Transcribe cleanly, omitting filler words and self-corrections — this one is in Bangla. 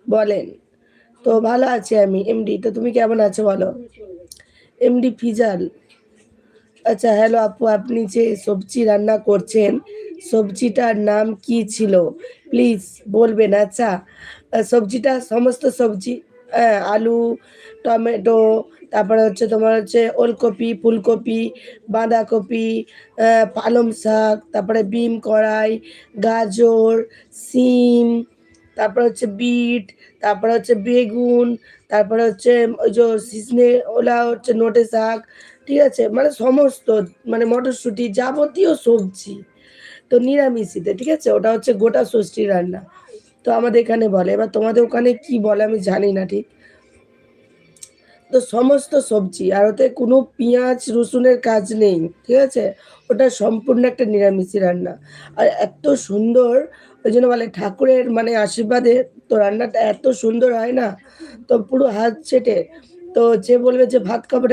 বলেন। তো ভালো আছি আমি এমডি। তো তুমি কেমন আছো বলো? এমডি ফিজাল। আচ্ছা হ্যালো আপু, আপনি যে সবজি রান্না করছেন, সবজিটার নাম কি ছিল? প্লিজ বলবেন। আচ্ছা, সবজিটা সমস্ত সবজি, আলু, টমেটো, তারপরে হচ্ছে তোমার হচ্ছে ওলকপি, ফুলকপি, বাঁধাকপি, পালং শাক, তারপরে বিম কড়াই, গাজর, সিম, তারপরে হচ্ছে বিট, তারপরে হচ্ছে বেগুন, তারপরে হচ্ছে ওই যে সিজনে ওলা হচ্ছে নোটে শাক, ঠিক আছে? মানে সমস্ত, মানে মটরশুঁটি যাবতীয় সবজি। তো নিরামিষিতে, ঠিক আছে? ওটা হচ্ছে গোটা ষষ্ঠী রান্না। তো আমাদের এখানে বলে। এবার তোমাদের ওখানে কি বলে আমি জানি না ঠিক। তো সমস্ত সবজি আর ওতে কোনো পিঁয়াজ রসুনের কাজ নেই, ঠিক আছে? ওটা সম্পূর্ণ একটা নিরামিষি রান্না। আর এত সুন্দর, ওই জন্য বলে ঠাকুরের মানে আশীর্বাদে তো রান্নাটা এত সুন্দর হয় না, তো পুরো হাত চেটে, তো যে বলবে যে ভাত খাবো না